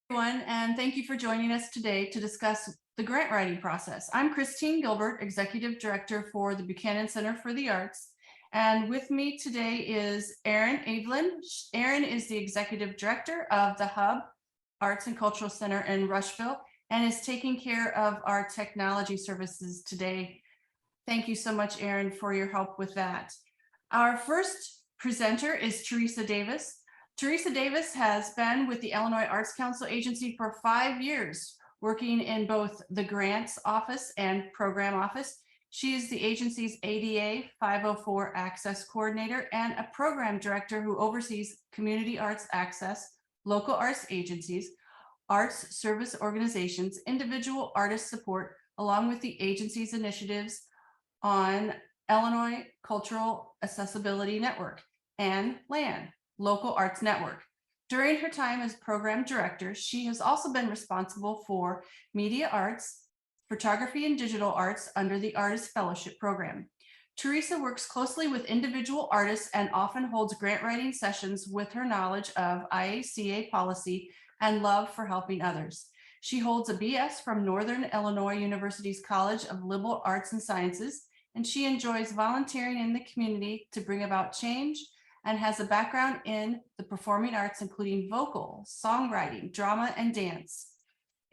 Everyone, and thank you for joining us today to discuss the grant writing process. I'm Christine Gilbert, Executive Director for the Buchanan Center for the Arts. And with me today is Erin Evelyn. Erin is the Executive Director of the Hub Arts and Cultural Center in Rushville and is taking care of our technology services today. Thank you so much, Erin, for your help with that. Our first presenter is Teresa Davis. Teresa Davis has been with the Illinois Arts Council Agency for 5 years, working in both the grants office and program office. She is the agency's ADA 504 Access Coordinator and a program director who oversees community arts access, local arts agencies, arts service organizations, individual artist support, along with the agency's initiatives on Illinois Cultural Accessibility Network and LAN, Local Arts Network. During her time as program director, she has also been responsible for media arts, photography and digital arts under the Artist Fellowship Program. Teresa works closely with individual artists and often holds grant writing sessions with her knowledge of IACA policy and love for helping others. She holds a BS from Northern Illinois University's College of Liberal Arts and Sciences, and she enjoys volunteering in the community to bring about change and has a background in the performing arts, including vocal, songwriting, drama, and dance.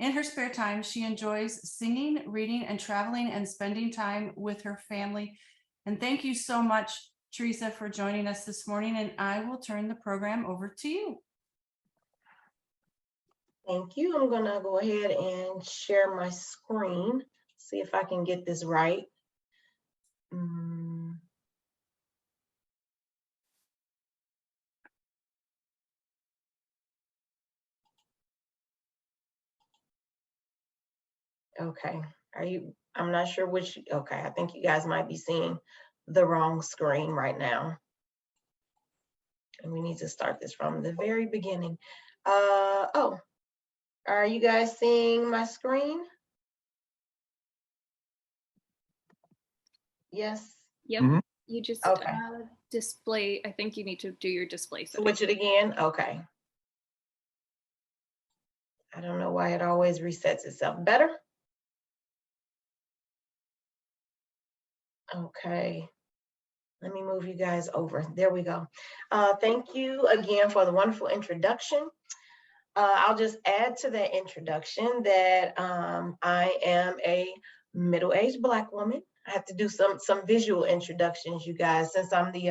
In her spare time, she enjoys singing, reading, and traveling and spending time with her family. And thank you so much, Teresa, for joining us this morning, and I will turn the program over to you. Thank you. I'm gonna go ahead and share my screen, see if I can get this right. Okay, I'm not sure which, okay, I think you guys might be seeing the wrong screen right now. And we need to start this from the very beginning. Oh, are you guys seeing my screen? Yes? Yep. Mhm. You just Okay. display, I think you need to do your display. Switch it again? Okay. I don't know why it always resets itself. Better? Okay. Let me move you guys over. There we go. Thank you again for the wonderful introduction. I'll just add to that introduction that I am a middle-aged Black woman. I have to do some visual introductions, you guys, since I'm the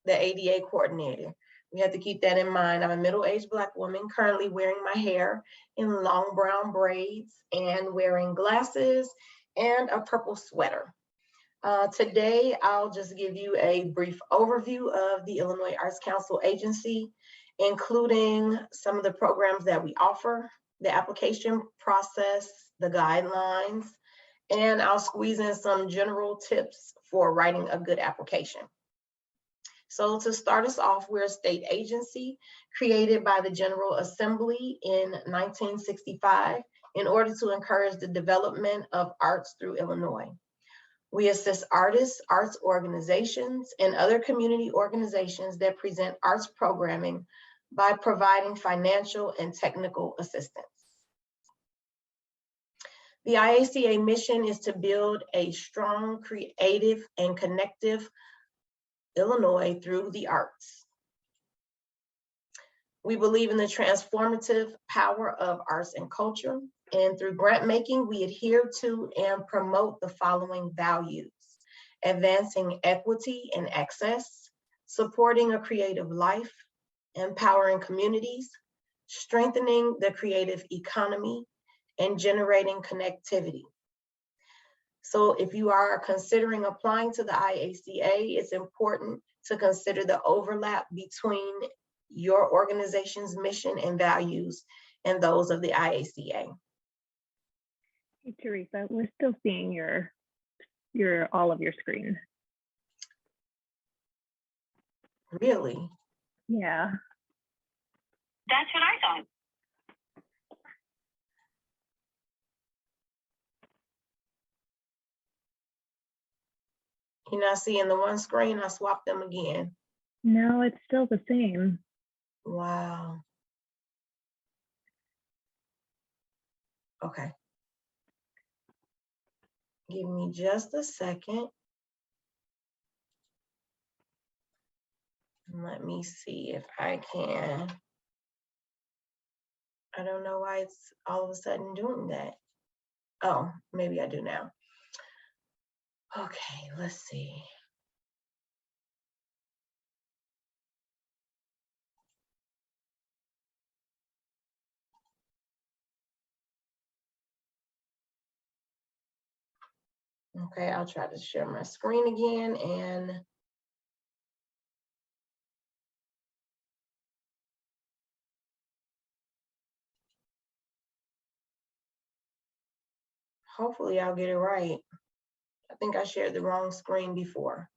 ADA coordinator. We have to keep that in mind. I'm a middle-aged Black woman currently wearing my hair in long brown braids and wearing glasses and a purple sweater. Today, I'll just give you a brief overview of the Illinois Arts Council Agency, including some of the programs that we offer, the application process, the guidelines, and I'll squeeze in some general tips for writing a good application. So to start us off, we're a state agency created by the General Assembly in 1965 in order to encourage the development of arts through Illinois. We assist artists, arts organizations, and other community organizations that present arts programming by providing financial and technical assistance. The IACA mission is to build a strong, creative, and connective Illinois through the arts. We believe in the transformative power of arts and culture, and through grant making, we adhere to and promote the following values: advancing equity and access, supporting a creative life, empowering communities, strengthening the creative economy, and generating connectivity. So if you are considering applying to the IACA, it's important to consider the overlap between your organization's mission and values and those of the IACA. Hey, Teresa, we're still seeing your all of your screen. Really? Yeah. That's what I thought. You're not seeing the one screen? I swapped them again. No, it's still the same. Wow. Okay. Give me just a second. Let me see if I can. I don't know why it's all of a sudden doing that. Oh, maybe I do now. Okay, let's see. Okay, I'll try to share my screen again and hopefully I'll get it right. I think I shared the wrong screen before.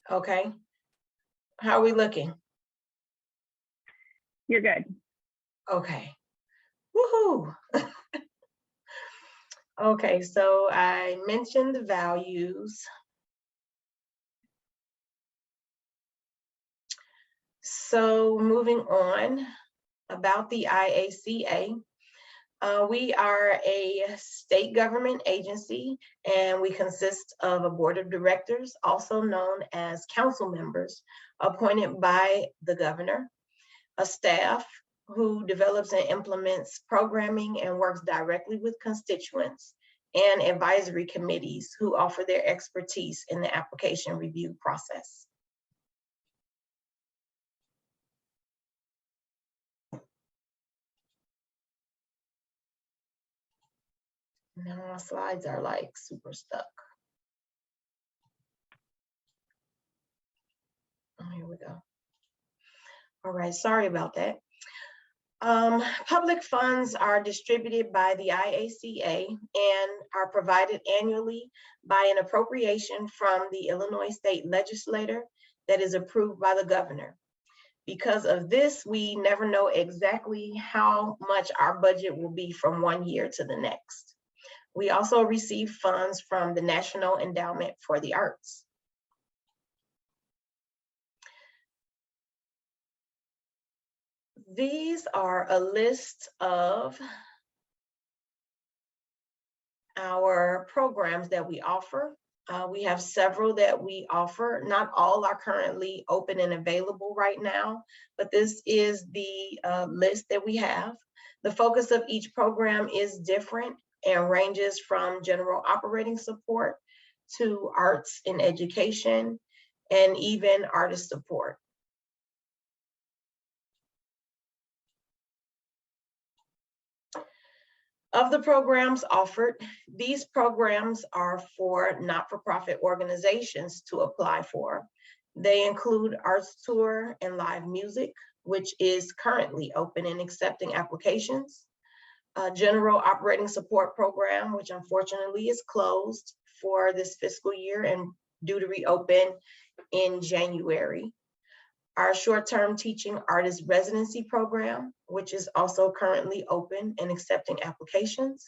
Okay, how are we looking? You're good. Okay, woohoo. Okay, so I mentioned the values. So moving on about the IACA. We are a state government agency, and we consist of a board of directors, also known as council members, appointed by the governor, a staff who develops and implements programming and works directly with constituents, and advisory committees who offer their expertise in the application review process. Now my slides are like super stuck. Oh, here we go. All right, sorry about that. Public funds are distributed by the IACA and are provided annually by an appropriation from the Illinois State Legislature that is approved by the governor. Because of this, we never know exactly how much our budget will be from one year to the next. We also receive funds from the National Endowment for the Arts. These are a list of our programs that we offer. We have several that we offer. Not all are currently open and available right now, but this is the list that we have. The focus of each program is different and ranges from general operating support to arts and education, and even artist support. Of the programs offered, these programs are for not-for-profit organizations to apply for. They include Arts Tour and Live Music, which is currently open and accepting applications. A General Operating Support Program, which unfortunately is closed for this fiscal year and due to reopen in January. Our short-term teaching artist residency program, which is also currently open and accepting applications.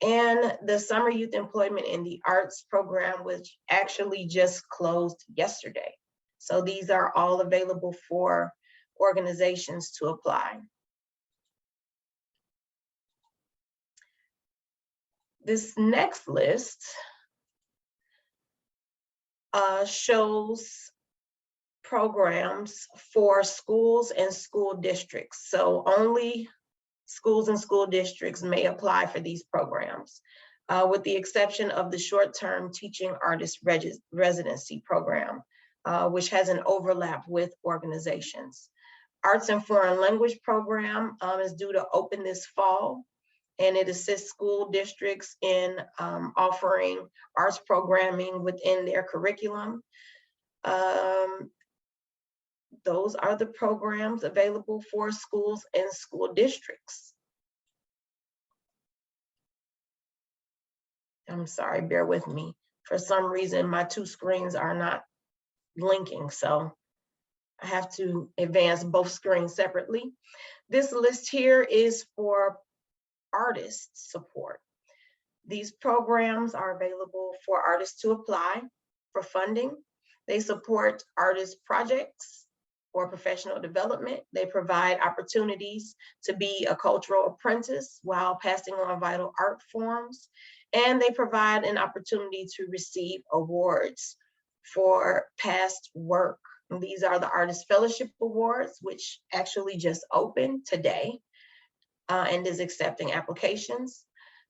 And the Summer Youth Employment in the Arts program, which actually just closed yesterday. So these are all available for organizations to apply. This next list shows programs for schools and school districts. So only schools and school districts may apply for these programs, with the exception of the short-term teaching artist residency program, which has an overlap with organizations. Arts and Foreign Language program is due to open this fall, and it assists school districts in offering arts programming within their curriculum. Those are the programs available for schools and school districts. I'm sorry, bear with me. For some reason, my two screens are not linking, so I have to advance both screens separately. This list here is for artist support. These programs are available for artists to apply for funding. They support artist projects, or professional development. They provide opportunities to be a cultural apprentice while passing on vital art forms. And they provide an opportunity to receive awards for past work. And these are the Artist Fellowship Awards, which actually just opened today and is accepting applications.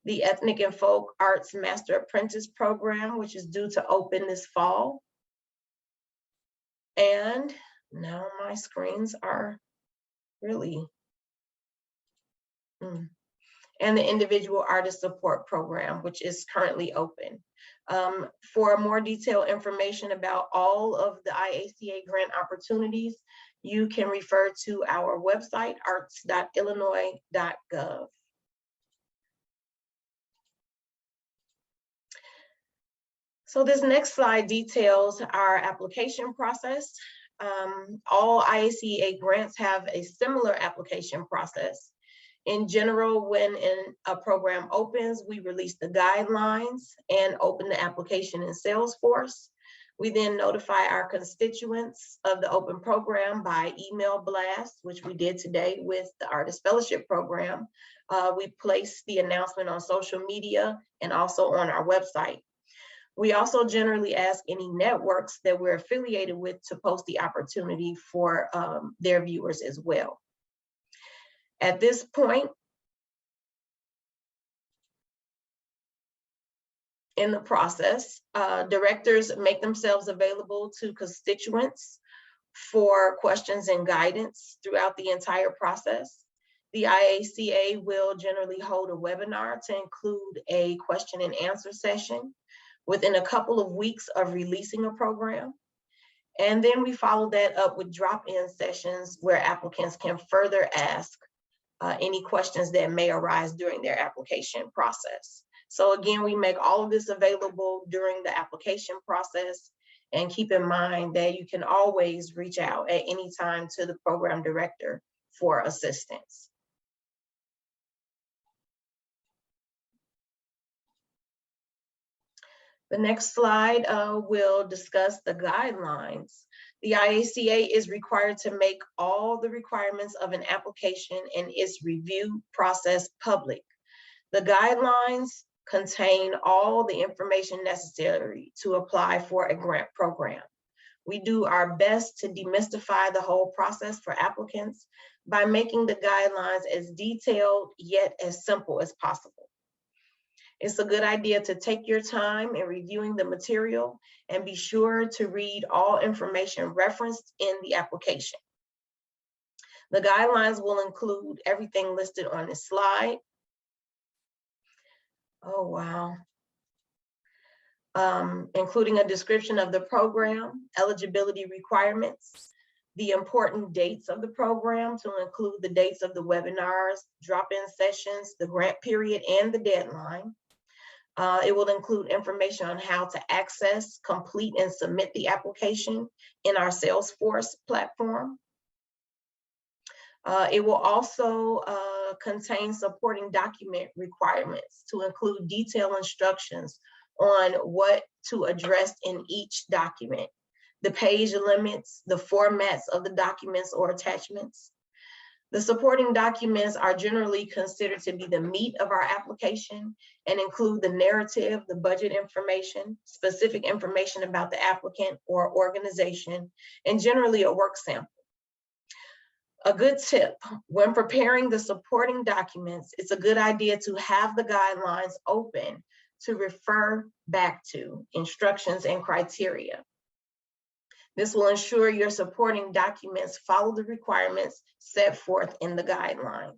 The Ethnic and Folk Arts Master Apprentice Program, which is due to open this fall. And now my screens are really, and the Individual Artist Support Program, which is currently open. For more detailed information about all of the IACA grant opportunities, you can refer to our website, arts.illinois.gov. So this next slide details our application process. All IACA grants have a similar application process. In general, when a program opens, we release the guidelines and open the application in Salesforce. We then notify our constituents of the open program by email blast, which we did today with the Artist Fellowship Program. We place the announcement on social media and also on our website. We also generally ask any networks that we're affiliated with to post the opportunity for their viewers as well. At this point in the process, directors make themselves available to constituents for questions and guidance throughout the entire process. The IACA will generally hold a webinar to include a question and answer session within a couple of weeks of releasing a program. And then we follow that up with drop-in sessions where applicants can further ask any questions that may arise during their application process. So again, we make all of this available during the application process, and keep in mind that you can always reach out at any time to the program director for assistance. The next slide will discuss the guidelines. The IACA is required to make all the requirements of an application and its review process public. The guidelines contain all the information necessary to apply for a grant program. We do our best to demystify the whole process for applicants by making the guidelines as detailed yet as simple as possible. It's a good idea to take your time in reviewing the material and be sure to read all information referenced in the application. The guidelines will include everything listed on this slide. Oh, wow. Including a description of the program, eligibility requirements, the important dates of the program to include the dates of the webinars, drop-in sessions, the grant period, and the deadline. It will include information on how to access, complete, and submit the application in our Salesforce platform. It will also contain supporting document requirements to include detailed instructions on what to address in each document, the page limits, the formats of the documents or attachments. The supporting documents are generally considered to be the meat of our application and include the narrative, the budget information, specific information about the applicant or organization, and generally a work sample. A good tip, when preparing the supporting documents, it's a good idea to have the guidelines open to refer back to instructions and criteria. This will ensure your supporting documents follow the requirements set forth in the guidelines.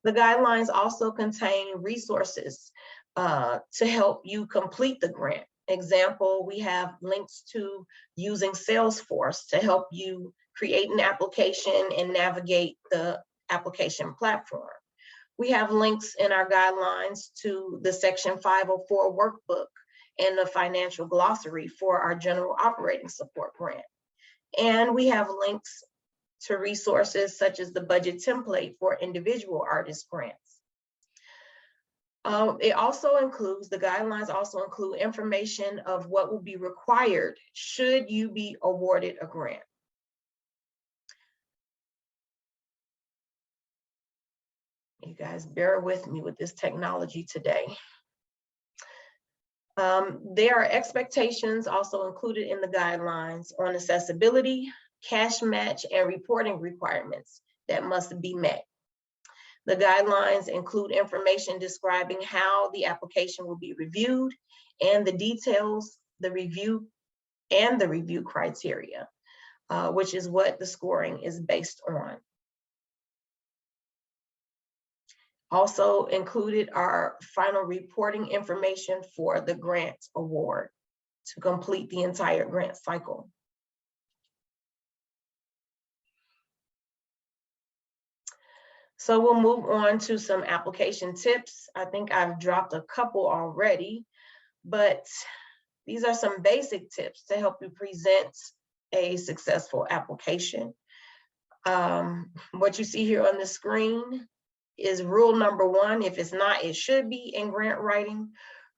The guidelines also contain resources to help you complete the grant. Example, we have links to using Salesforce to help you create an application and navigate the application platform. We have links in our guidelines to the Section 504 workbook and the financial glossary for our general operating support grant. And we have links to resources such as the budget template for individual artist grants. It also includes, the guidelines also include information of what will be required should you be awarded a grant. You guys bear with me with this technology today. There are expectations also included in the guidelines on accessibility, cash match, and reporting requirements that must be met. The guidelines include information describing how the application will be reviewed and the details, the review criteria, which is what the scoring is based on. Also included are final reporting information for the grant award to complete the entire grant cycle. So we'll move on to some application tips. I think I've dropped a couple already, but these are some basic tips to help you present a successful application. What you see here on the screen is rule number 1. If it's not, it should be in grant writing.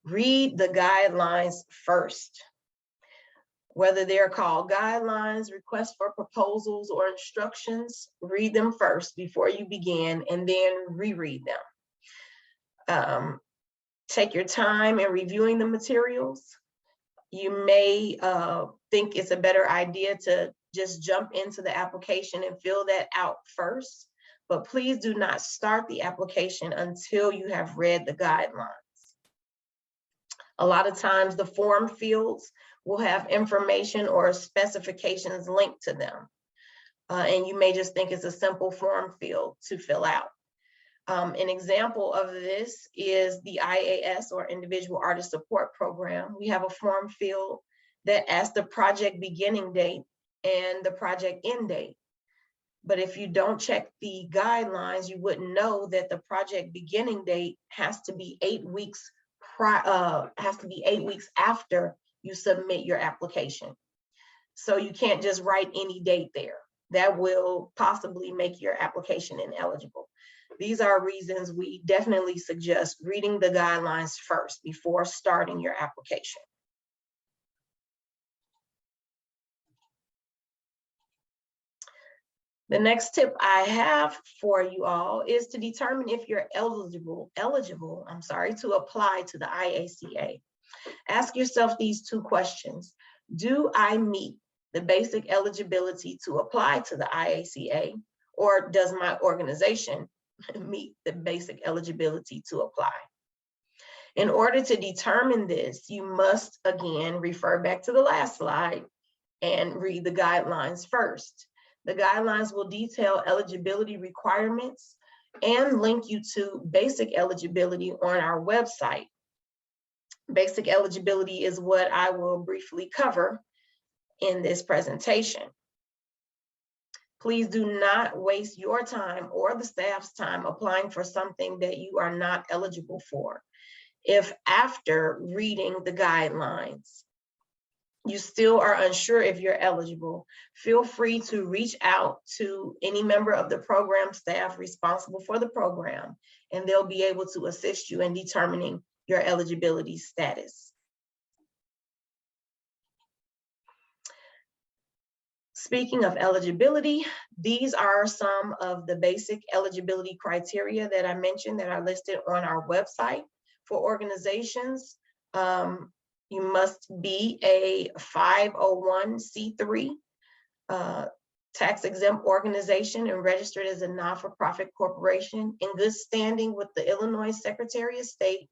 Read the guidelines first. Whether they're called guidelines, requests for proposals, or instructions, read them first before you begin and then reread them. Take your time in reviewing the materials. You may think it's a better idea to just jump into the application and fill that out first, but please do not start the application until you have read the guidelines. A lot of times the form fields will have information or specifications linked to them. And you may just think it's a simple form field to fill out. An example of this is the IAS, or Individual Artist Support Program. We have a form field that asks the project beginning date and the project end date. But if you don't check the guidelines, you wouldn't know that the project beginning date has to be 8 weeks after you submit your application. So you can't just write any date there. That will possibly make your application ineligible. These are reasons we definitely suggest reading the guidelines first before starting your application. The next tip I have for you all is to determine if you're eligible to apply to the IACA. Ask yourself these 2 questions. Do I meet the basic eligibility to apply to the IACA, or does my organization meet the basic eligibility to apply? In order to determine this, you must again refer back to the last slide and read the guidelines first. The guidelines will detail eligibility requirements and link you to basic eligibility on our website. Basic eligibility is what I will briefly cover in this presentation. Please do not waste your time or the staff's time applying for something that you are not eligible for. If after reading the guidelines, you still are unsure if you're eligible, feel free to reach out to any member of the program staff responsible for the program, and they'll be able to assist you in determining your eligibility status. Speaking of eligibility, these are some of the basic eligibility criteria that I mentioned that are listed on our website. For organizations, you must be a 501c3 tax-exempt organization and registered as a not-for-profit corporation in good standing with the Illinois Secretary of State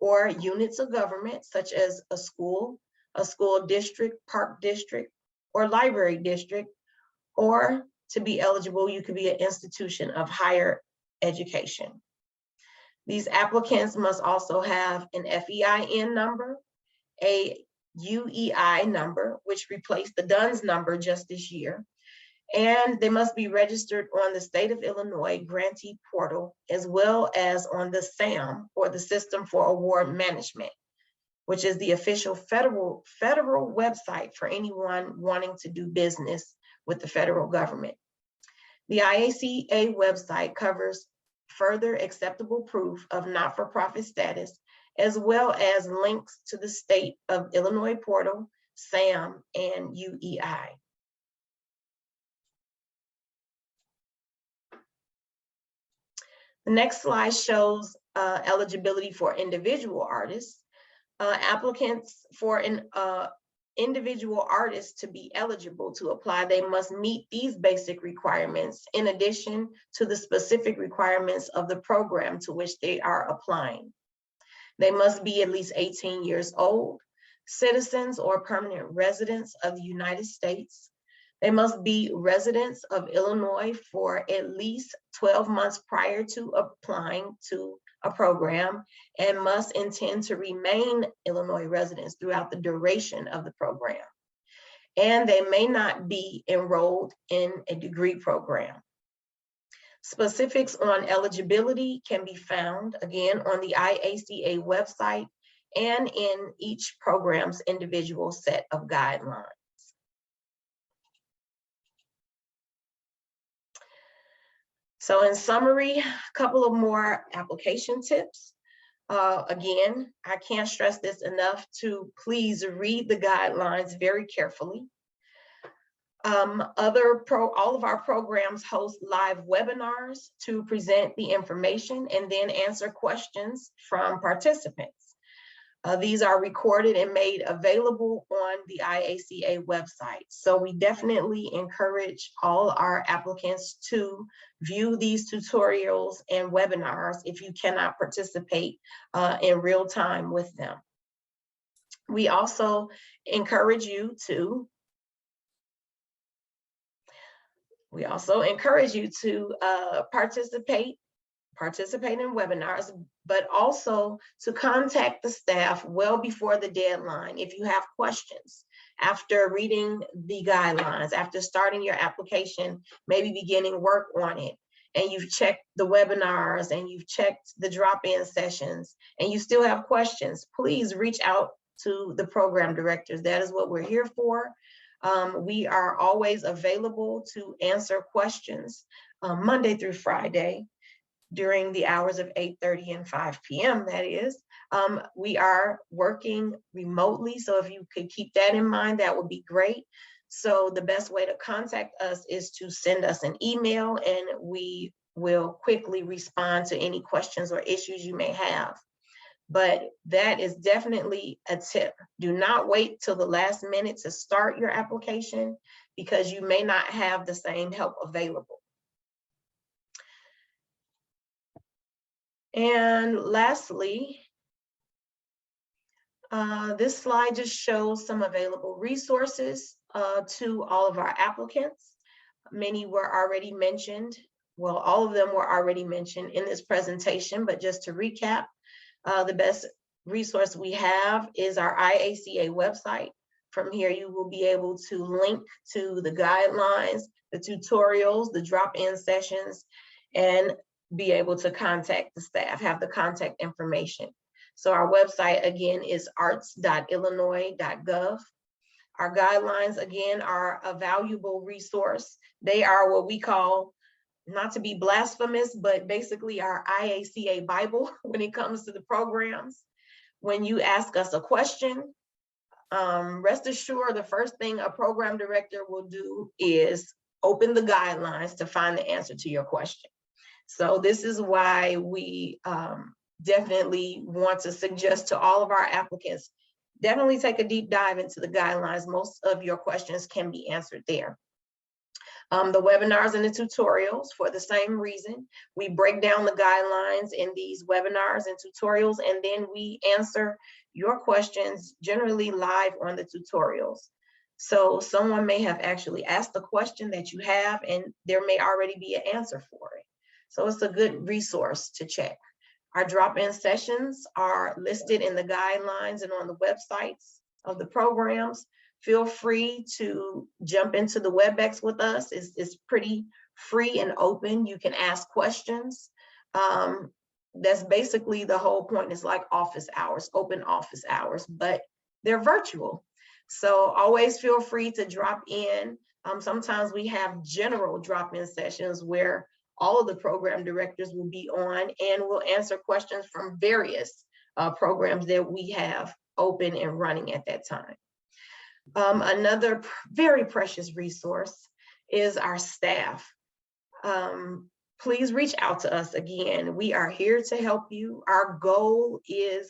or units of government, such as a school district, park district, or library district. Or to be eligible, you could be an institution of higher education. These applicants must also have an FEIN number, a UEI number, which replaced the DUNS number just this year, and they must be registered on the State of Illinois grantee portal, as well as on the SAM, or the System for Award Management, which is the official federal website for anyone wanting to do business with the federal government. The IACA website covers further acceptable proof of not-for-profit status, as well as links to the State of Illinois portal, SAM, and UEI. The next slide shows eligibility for individual artists. Applicants for an individual artist to be eligible to apply, they must meet these basic requirements in addition to the specific requirements of the program to which they are applying. They must be at least 18 years old, citizens or permanent residents of the United States. They must be residents of Illinois for at least 12 months prior to applying to a program and must intend to remain Illinois residents throughout the duration of the program. And they may not be enrolled in a degree program. Specifics on eligibility can be found again on the IACA website and in each program's individual set of guidelines. So in summary, a couple of more application tips. Again, I can't stress this enough to please read the guidelines very carefully. All of our programs host live webinars to present the information and then answer questions from participants. These are recorded and made available on the IACA website. So we definitely encourage all our applicants to view these tutorials and webinars if you cannot participate in real time with them. We also encourage you to participate in webinars, but also to contact the staff well before the deadline if you have questions after reading the guidelines, after starting your application, maybe beginning work on it, and you've checked the webinars and you've checked the drop-in sessions and you still have questions, please reach out to the program directors. That is what we're here for. We are always available to answer questions Monday through Friday during the hours of 8:30 and 5 p.m. that is. We are working remotely, so if you could keep that in mind, that would be great. So the best way to contact us is to send us an email and we will quickly respond to any questions or issues you may have. But that is definitely a tip. Do not wait till the last minute to start your application because you may not have the same help available. And lastly, this slide just shows some available resources to all of our applicants. Many were already mentioned. Well, all of them were already mentioned in this presentation, but just to recap, the best resource we have is our IACA website. From here, you will be able to link to the guidelines, the tutorials, the drop-in sessions, and be able to contact the staff, have the contact information. So our website again is arts.illinois.gov. Our guidelines again are a valuable resource. They are what we call, not to be blasphemous, but basically our IACA Bible when it comes to the programs. When you ask us a question, rest assured the first thing a program director will do is open the guidelines to find the answer to your question. So this is why we definitely want to suggest to all of our applicants, definitely take a deep dive into the guidelines. Most of your questions can be answered there. The webinars and the tutorials, for the same reason, we break down the guidelines in these webinars and tutorials, and then we answer your questions generally live on the tutorials. So someone may have actually asked the question that you have, and there may already be an answer for it. So it's a good resource to check. Our drop-in sessions are listed in the guidelines and on the websites of the programs. Feel free to jump into the WebEx with us. It's pretty free and open. You can ask questions. That's basically the whole point. It's like office hours, open office hours, but they're virtual. So always feel free to drop in. Sometimes we have general drop-in sessions where all of the program directors will be on, and we'll answer questions from various programs that we have open and running at that time. Another very precious resource is our staff. Please reach out to us again. We are here to help you. Our goal is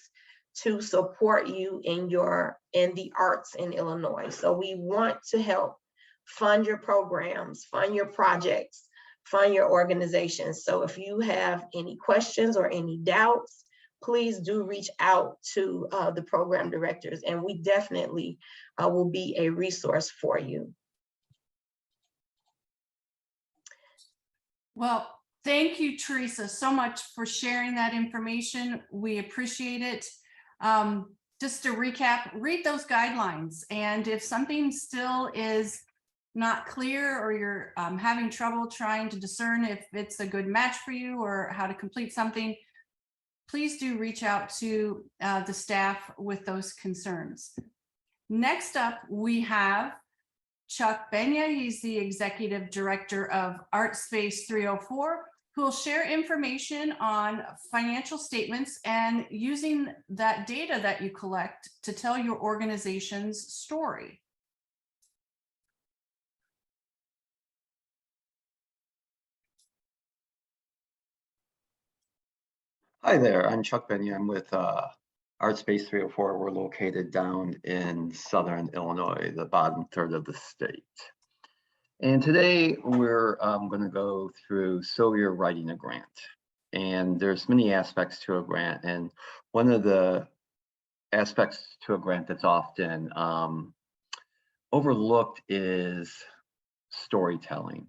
to support you in the arts in Illinois. So we want to help fund your programs, fund your projects, fund your organizations. So if you have any questions or any doubts, please do reach out to the program directors, and we definitely will be a resource for you. Well, thank you, Teresa, so much for sharing that information. We appreciate it. Just to recap, read those guidelines. And if something still is not clear, or you're having trouble trying to discern if it's a good match for you or how to complete something, please do reach out to the staff with those concerns. Next up, we have Chuck Benya. He's the Executive Director of Art Space 304, who will share information on financial statements and using that data that you collect to tell your organization's story. Hi there, I'm Chuck Benya. I'm with Art Space 304. We're located down in Southern Illinois, the bottom third of the state. And today we're going to go through So You're Writing a Grant. And there's many aspects to a grant. And one of the aspects to a grant that's often overlooked is storytelling.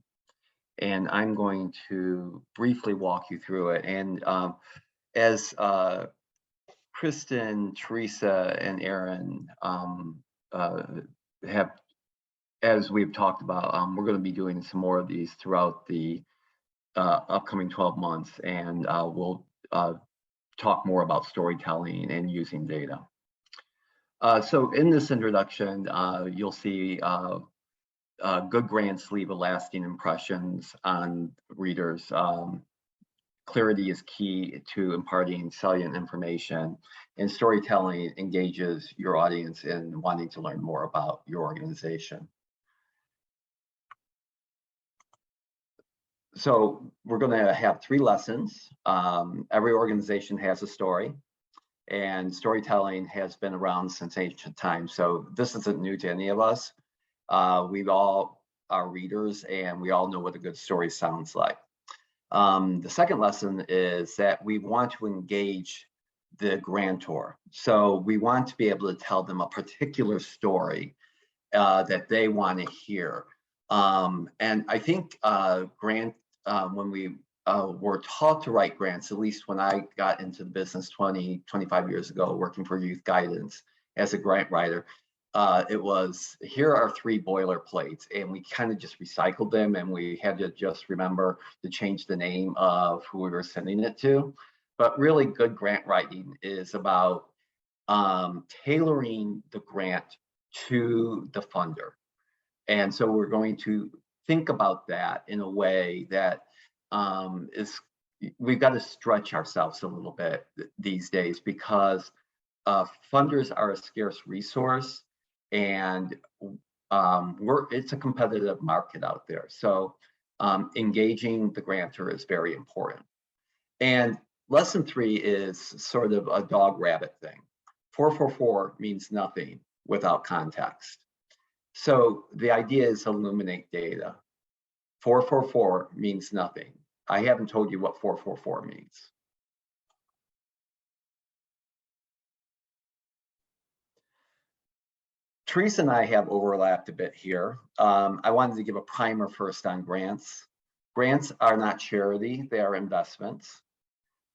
And I'm going to briefly walk you through it. And as Kristen, Teresa, and Aaron have, as we've talked about, we're going to be doing some more of these throughout the upcoming 12 months, and we'll talk more about storytelling and using data. So in this introduction, you'll see good grants leave a lasting impressions on readers. Clarity is key to imparting salient information, and storytelling engages your audience in wanting to learn more about your organization. So we're going to have 3 lessons. Every organization has a story, and storytelling has been around since ancient times. So this isn't new to any of us. We all are readers, and we all know what a good story sounds like. The second lesson is that we want to engage the grantor. So we want to be able to tell them a particular story that they want to hear. And I think when we were taught to write grants, at least when I got into the business 25 years ago, working for Youth Guidance as a grant writer, it was, here are 3 boilerplates, and we kind of just recycled them, and we had to just remember to change the name of who we were sending it to. But really good grant writing is about tailoring the grant to the funder. And so we're going to think about that in a way that we've got to stretch ourselves a little bit these days, because funders are a scarce resource, and it's a competitive market out there. So engaging the grantor is very important. And lesson 3 is sort of a dog rabbit thing. 444 means nothing without context. So the idea is illuminate data. 444 means nothing. I haven't told you what 444 means. Teresa and I have overlapped a bit here. I wanted to give a primer first on grants. Grants are not charity, they are investments.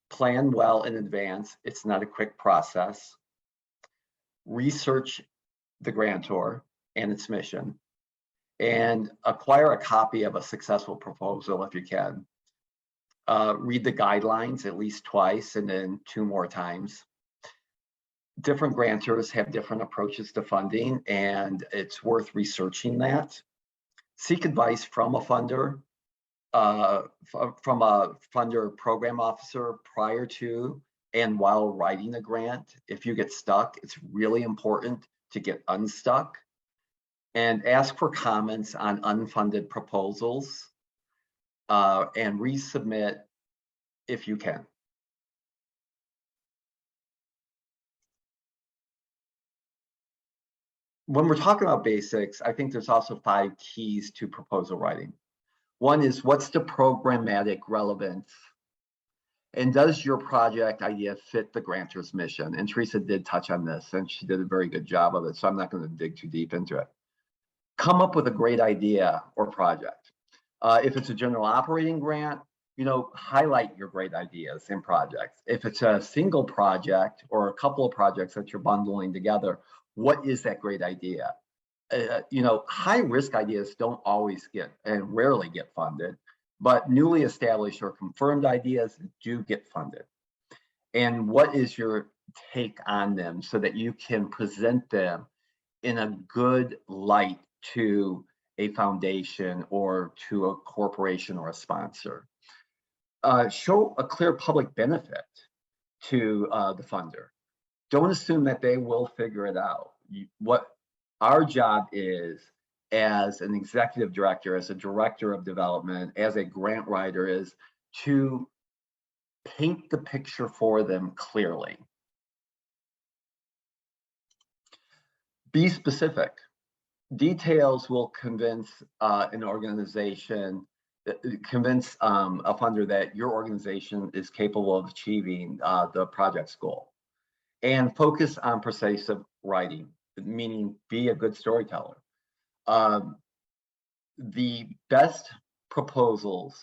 Plan well in advance. It's not a quick process. Research the grantor and its mission, and acquire a copy of a successful proposal if you can. Read the guidelines at least twice, and then 2 more times. Different grantors have different approaches to funding, and it's worth researching that. Seek advice from a funder. from a funder program officer prior to and while writing a grant. If you get stuck, it's really important to get unstuck and ask for comments on unfunded proposals and resubmit if you can. When we're talking about basics, I think there's also 5 keys to proposal writing. One is, what's the programmatic relevance? And does your project idea fit the grantor's mission? And Teresa did touch on this, and she did a very good job of it, so I'm not going to dig too deep into it. Come up with a great idea or project. If it's a general operating grant, highlight your great ideas and projects. If it's a single project or a couple of projects that you're bundling together, what is that great idea? High risk ideas don't always get and rarely get funded, but newly established or confirmed ideas do get funded. And what is your take on them so that you can present them in a good light to a foundation or to a corporation or a sponsor? Show a clear public benefit to the funder. Don't assume that they will figure it out. What our job is as an executive director, as a director of development, as a grant writer, is to paint the picture for them clearly. Be specific. Details will convince an organization, convince a funder that your organization is capable of achieving the project's goal. And focus on persuasive writing, meaning be a good storyteller. The best proposals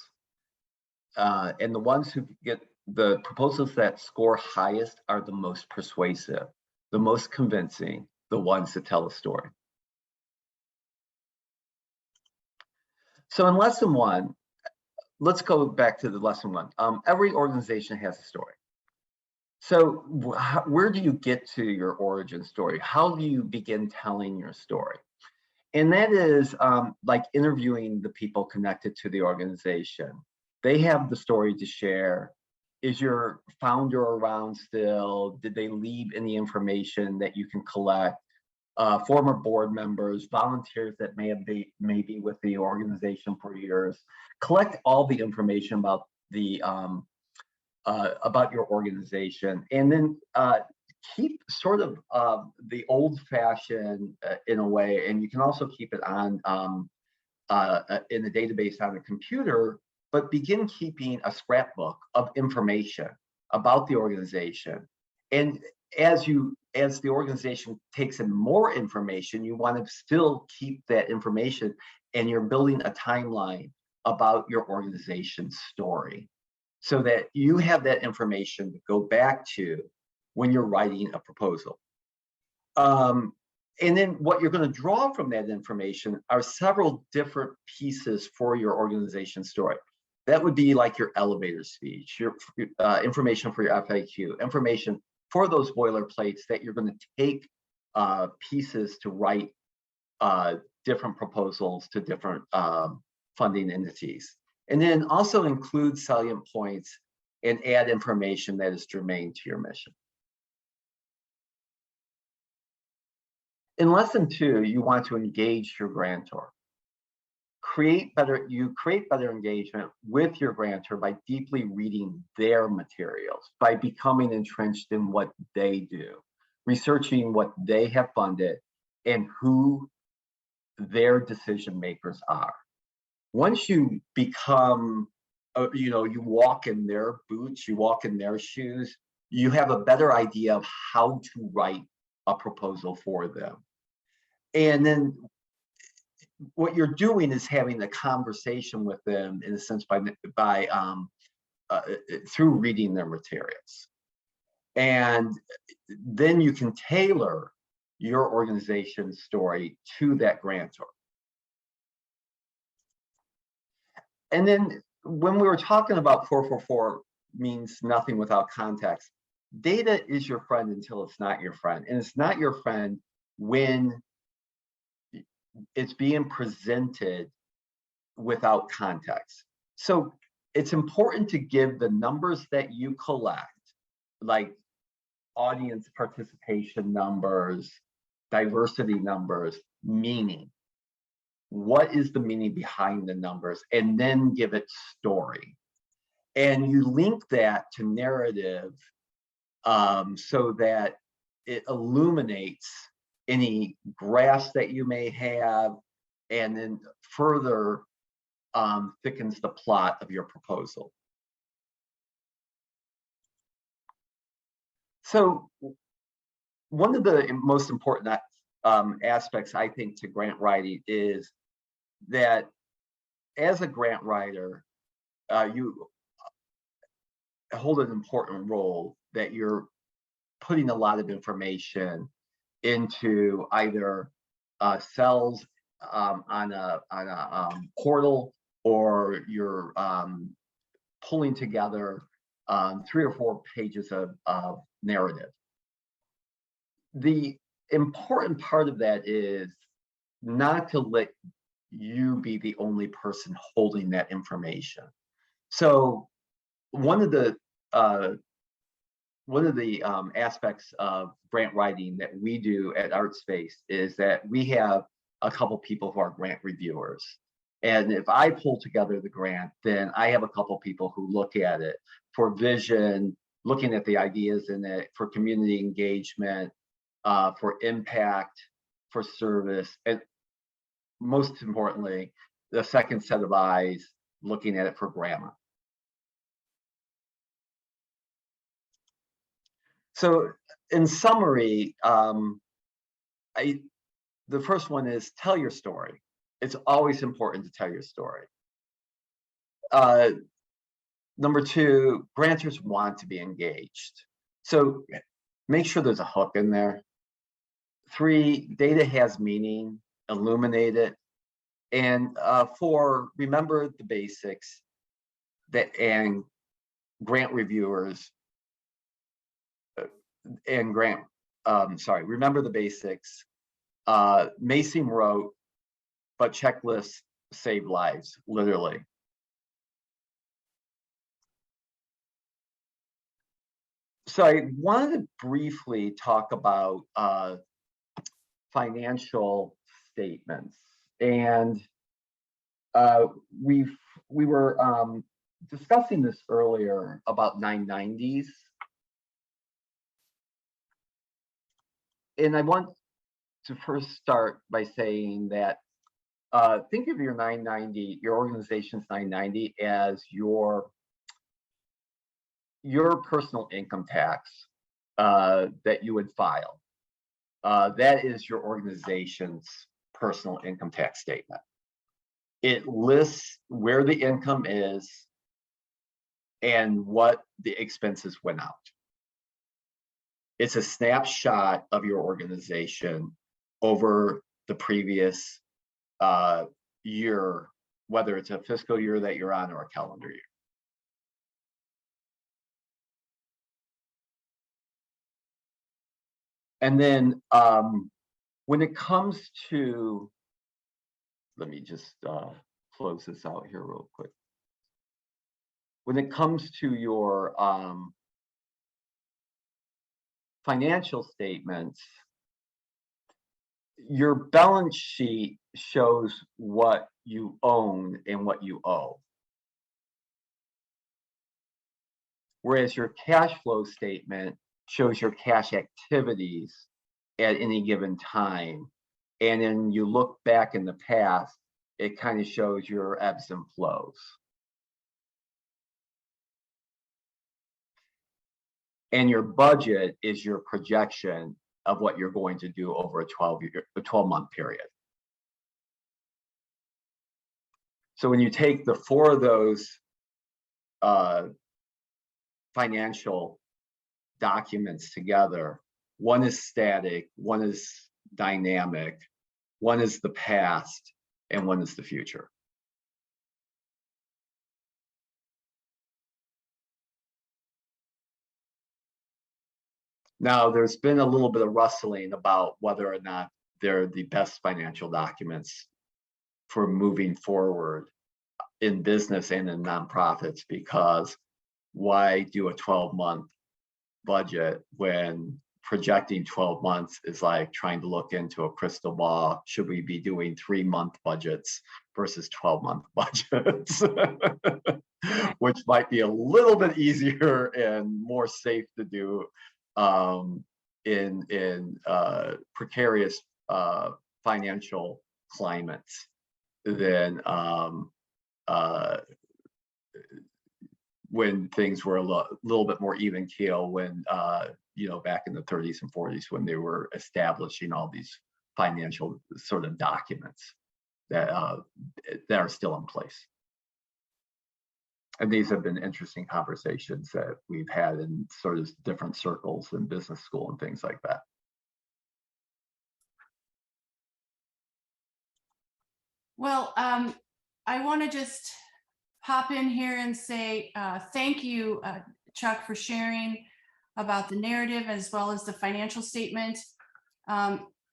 and the ones who get the proposals that score highest are the most persuasive, the most convincing, the ones that tell a story. So in lesson 1, let's go back to the lesson 1. Every organization has a story. So where do you get to your origin story? How do you begin telling your story? And that is like interviewing the people connected to the organization. They have the story to share. Is your founder around still? Did they leave any information that you can collect? Former board members, volunteers that may be with the organization for years. Collect all the information about the about your organization, and then keep sort of the old-fashioned in a way, and you can also keep it on in the database on a computer, but begin keeping a scrapbook of information about the organization. And as the organization takes in more information, you want to still keep that information, and you're building a timeline about your organization's story so that you have that information to go back to when you're writing a proposal. And then what you're going to draw from that information are several different pieces for your organization story. That would be like your elevator speech, your information for your FAQ, information for those boilerplates that you're going to take pieces to write different proposals to different funding entities. And then also include salient points and add information that is germane to your mission. In lesson 2, you want to engage your grantor. You create better engagement with your grantor by deeply reading their materials, by becoming entrenched in what they do, researching what they have funded and who their decision makers are. Once you become, you walk in their boots, you walk in their shoes, you have a better idea of how to write a proposal for them. And then what you're doing is having a conversation with them, in a sense, through reading their materials. And then you can tailor your organization's story to that grantor. And then when we were talking about 444 means nothing without context, data is your friend until it's not your friend. And it's not your friend when it's being presented without context. So it's important to give the numbers that you collect, like audience participation numbers, diversity numbers, meaning. What is the meaning behind the numbers? And then give it story. And you link that to narrative so that it illuminates any graphs that you may have, and then further thickens the plot of your proposal. So one of the most important aspects, I think, to grant writing is that as a grant writer, you hold an important role, that you're putting a lot of information into either cells on a portal, or you're pulling together 3 or 4 pages of narrative. The important part of that is not to let you be the only person holding that information. So one of the aspects of grant writing that we do at ArtSpace is that we have a couple people who are grant reviewers. And if I pull together the grant, then I have a couple people who look at it for vision, looking at the ideas in it, for community engagement, for impact, for service, and most importantly, the second set of eyes looking at it for grammar. So in summary, the first one is tell your story. It's always important to tell your story. Number 2, grantors want to be engaged. So make sure there's a hook in there. 3, data has meaning, illuminate it. And 4, remember the basics and grant reviewers and remember the basics. May seem rote, but checklists save lives, literally. So I wanted to briefly talk about financial statements. And we were discussing this earlier about 990s. And I want to first start by saying that think of your 990, your organization's 990 as your personal income tax that you would file. That is your organization's personal income tax statement. It lists where the income is and what the expenses went out. It's a snapshot of your organization over the previous year, whether it's a fiscal year that you're on or a calendar year. And then when it comes to, let me just close this out here real quick. When it comes to your financial statements, your balance sheet shows what you own and what you owe. Whereas your cash flow statement shows your cash activities at any given time. And then you look back in the past, it kind of shows your ebbs and flows. And your budget is your projection of what you're going to do over a 12-month period. So when you take the 4 of those financial documents together, one is static, one is dynamic, one is the past, and one is the future. Now, there's been a little bit of rustling about whether or not they're the best financial documents for moving forward. in business and in nonprofits, because why do a 12-month budget when projecting 12 months is like trying to look into a crystal ball? Should we be doing 3-month budgets versus 12-month budgets? Which might be a little bit easier and more safe to do in precarious financial climates than when things were a little bit more even keel, when back in the 30s and 40s, when they were establishing all these financial sort of documents that are still in place. And these have been interesting conversations that we've had in sort of different circles in business school and things like that. Well, I want to just hop in here and say thank you, Chuck, for sharing about the narrative as well as the financial statement.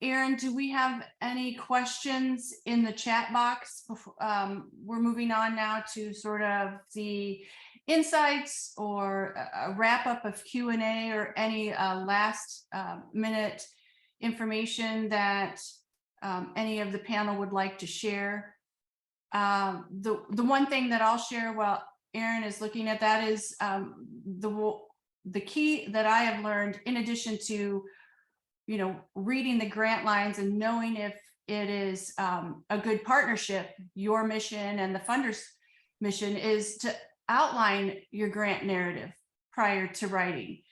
Aaron, do we have any questions in the chat box? We're moving on now to sort of the insights or a wrap up of Q&A or any last minute information that any of the panel would like to share. The one thing that I'll share while Aaron is looking at that is the key that I have learned, in addition to reading the grant lines and knowing if it is a good partnership, your mission and the funder's mission, is to outline your grant narrative prior to writing.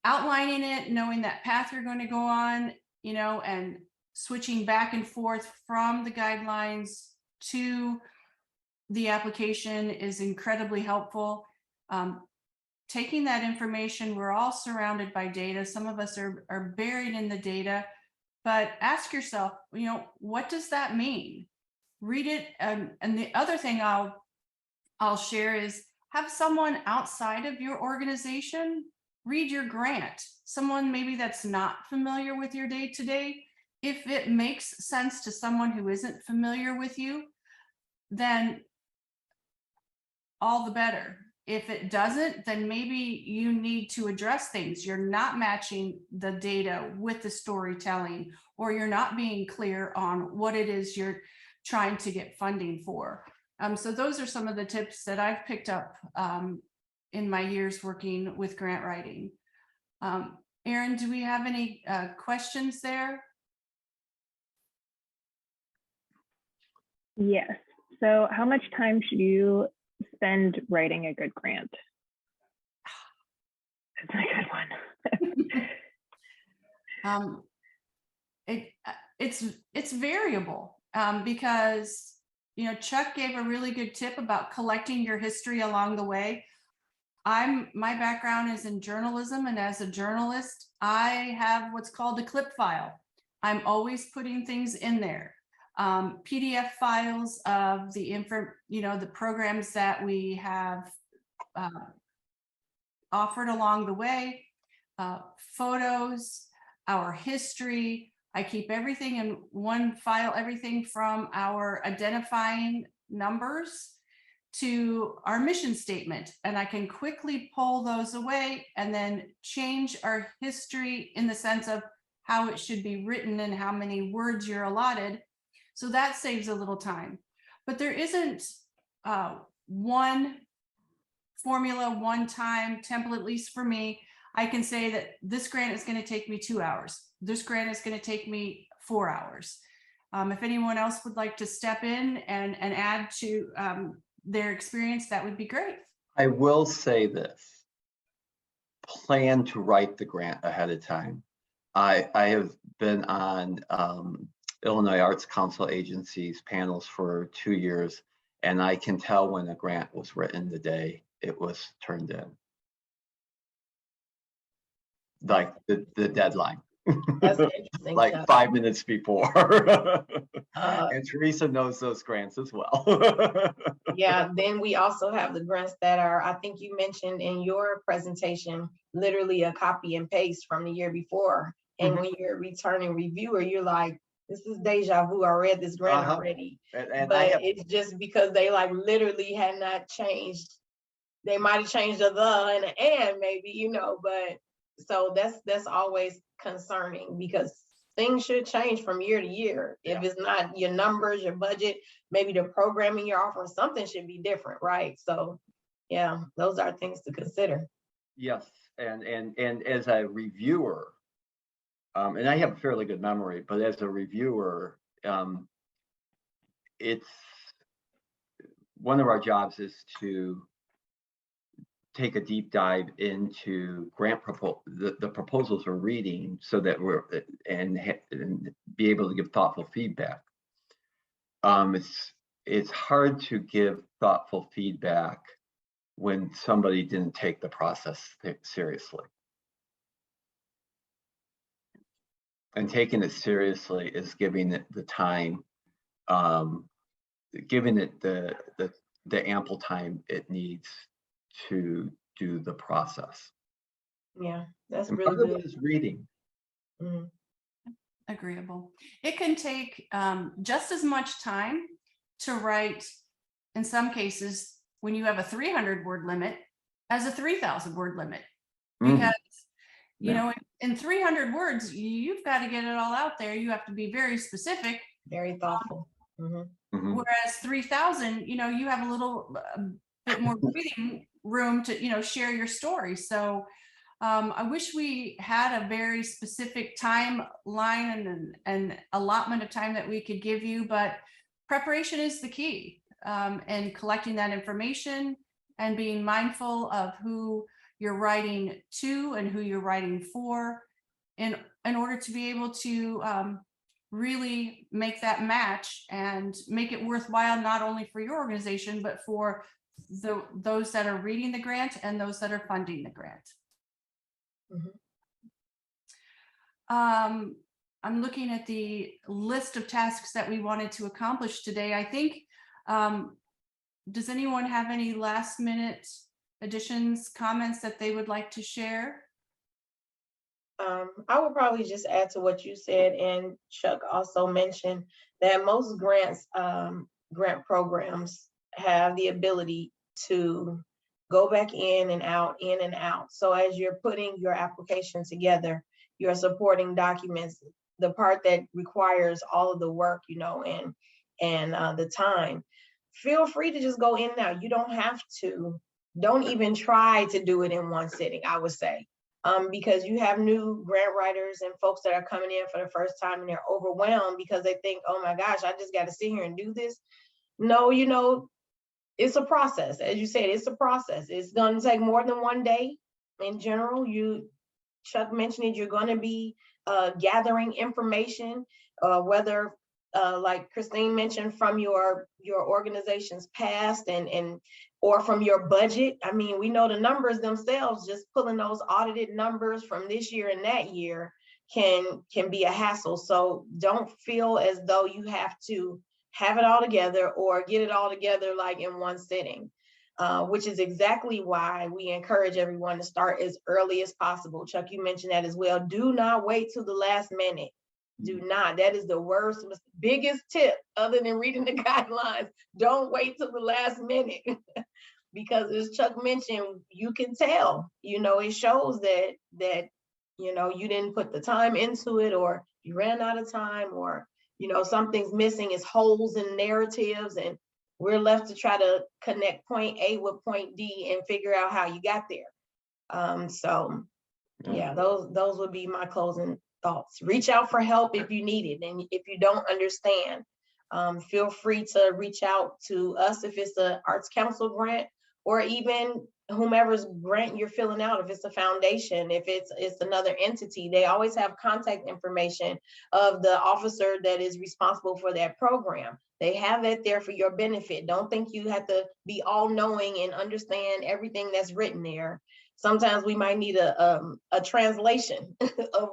Outlining it, knowing that path you're going to go on, and switching back and forth from the guidelines to the application is incredibly helpful. Taking that information, we're all surrounded by data. Some of us are buried in the data, but ask yourself, what does that mean? Read it. And the other thing I'll share is have someone outside of your organization read your grant. Someone maybe that's not familiar with your day-to-day. If it makes sense to someone who isn't familiar with you, then all the better. If it doesn't, then maybe you need to address things. You're not matching the data with the storytelling, or you're not being clear on what it is you're trying to get funding for. So those are some of the tips that I've picked up in my years working with grant writing. Aaron, do we have any questions there? Yes. So how much time should you spend writing a good grant? That's a good one. It's variable because Chuck gave a really good tip about collecting your history along the way. My background is in journalism, and as a journalist, I have what's called a clip file. I'm always putting things in there. PDF files of the programs that we have offered along the way, photos, our history. I keep everything in one file, everything from our identifying numbers to our mission statement. And I can quickly pull those away and then change our history in the sense of how it should be written and how many words you're allotted. So that saves a little time. But there isn't one formula, one time template, at least for me. I can say that this grant is going to take me 2 hours. This grant is going to take me 4 hours. If anyone else would like to step in and add to their experience, that would be great. I will say this: plan to write the grant ahead of time. I have been on Illinois Arts Council agencies panels for 2 years, and I can tell when a grant was written the day it was turned in, like the deadline. That's interesting. Like Chuck. 5 minutes before. And Teresa knows those grants as well. Yeah, then we also have the grants that are, I think you mentioned in your presentation, literally a copy and paste from the year before. And when you're a returning reviewer, you're like, this is deja vu. I read this grant Uh-huh. already, And I but have, it's just because they like literally had not changed. They might have changed the and the and maybe, you know, but so that's always concerning because things should change from year to year. Yeah. If it's not your numbers, your budget, maybe the programming you're offering, something should be different, right? So yeah, those are things to consider. yes, and as a reviewer, and I have a fairly good memory, but as a reviewer, it's one of our jobs is to take a deep dive into the proposals we're reading so that we're and be able to give thoughtful feedback. It's hard to give thoughtful feedback when somebody didn't take the process seriously. And taking it seriously is giving it the time, giving it the ample time it needs to do the process. Yeah, that's And really part of good. it is reading. Mhm. Agreeable. It can take just as much time to write, in some cases, when you have a 300 word limit as a 3,000 word limit. Mhm. Because, you Yeah. know, in 300 words, you've got to get it all out there. You have to be very specific. Very thoughtful. Mhm. Mhm. Whereas 3,000, you know, you have a little bit more breathing room to, you know, share your story. So I wish we had a very specific timeline and allotment of time that we could give you, but preparation is the key, and collecting that information and being mindful of who you're writing to and who you're writing for in order to be able to really make that match and make it worthwhile, not only for your organization, but for those that are reading the grant and those that are funding the grant. Mhm. I'm looking at the list of tasks that we wanted to accomplish today. I think, does anyone have any last minute additions, comments that they would like to share? I would probably just add to what you said, and Chuck also mentioned that most grant programs have the ability to go back in and out, in and out. So as you're putting your application together, your supporting documents, the part that requires all of the work, you know, and the time, feel free to just go in and out. You don't have to. Don't even try to do it in one sitting, I would say. Because you have new grant writers and folks that are coming in for the first time and they're overwhelmed because they think, oh my gosh, I just got to sit here and do this. No, you know, it's a process. As you said, it's a process. It's going to take more than one day. In general, Chuck mentioned it, you're going to be gathering information, whether like Christine mentioned, from your organization's past and or from your budget. I mean, we know the numbers themselves, just pulling those audited numbers from this year and that year can be a hassle. So don't feel as though you have to have it all together or get it all together like in one sitting. Which is exactly why we encourage everyone to start as early as possible. Chuck, you mentioned that as well. Do not wait till the last minute. Do not. That is the worst, biggest tip other than reading the guidelines. Don't wait till the last minute. Because as Chuck mentioned, you can tell, you know, it shows that, you know, you didn't put the time into it, or you ran out of time, or, you know, something's missing, is holes in narratives, and we're left to try to connect point A with point D and figure out how you got there. So yeah, those would be my closing thoughts. Reach out for help if you need it. And if you don't understand, feel free to reach out to us if it's the Arts Council grant, or even whomever's grant you're filling out. If it's a foundation, if it's another entity, they always have contact information of the officer that is responsible for that program. They have that there for your benefit. Don't think you have to be all knowing and understand everything that's written there. Sometimes we might need a translation of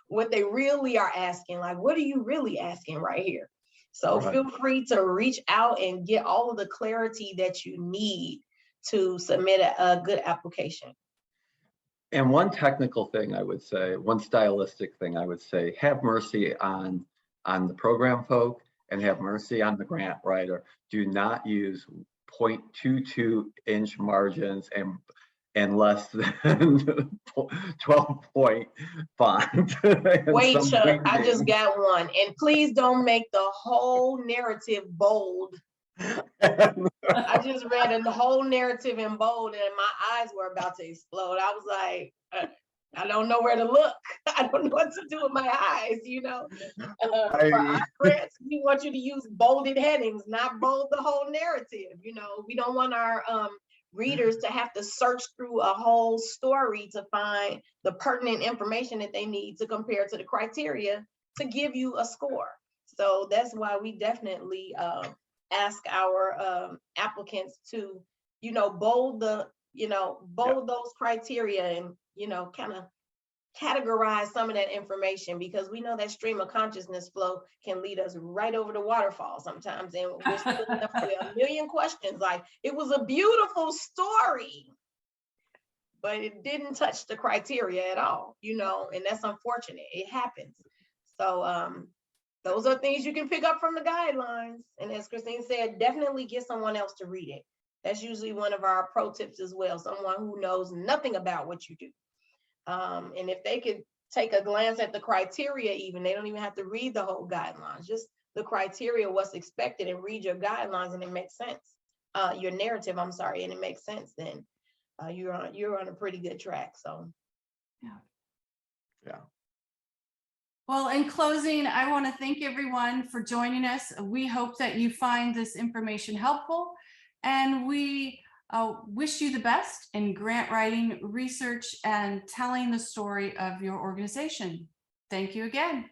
what they really are asking. Like, what are you really asking right here? So Right. feel free to reach out and get all of the clarity that you need to submit a good application. And one technical thing I would say, one stylistic thing I would say, have mercy on on the program folk and have mercy on the grant writer. Do not use 0.22 inch margins and less than 12-point font. and Wait, some Chuck, I wingding. just got one. And please don't make the whole narrative bold. I just read the whole narrative in bold and my eyes were about to explode. I was like, I don't know where to look. I don't know what to do with my eyes, you know. For our grants, we want you to use bolded headings, not bold the whole narrative. You know, we don't want our readers to have to search through a whole story to find the pertinent information that they need to compare to the criteria to give you a score. So that's why we definitely ask our applicants to, you know, bold the, you know, bold those criteria and, you know, kind of categorize some of that information, because we know that stream of consciousness flow can lead us right over the waterfall sometimes. And we're still left with a million questions. Like, it was a beautiful story, but it didn't touch the criteria at all, you know, and that's unfortunate. It happens. So those are things you can pick up from the guidelines. And as Christine said, definitely get someone else to read it. That's usually one of our pro tips as well. Someone who knows nothing about what you do. And if they could take a glance at the criteria, even, they don't even have to read the whole guidelines, just the criteria, what's expected, and read your guidelines, and it makes sense. Your narrative, I'm sorry, and it makes sense, then you're on a pretty good track. So Yeah. Well, in closing, I want to thank everyone for joining us. We hope that you find this information helpful, and we wish you the best in grant writing, research, and telling the story of your organization. Thank you again.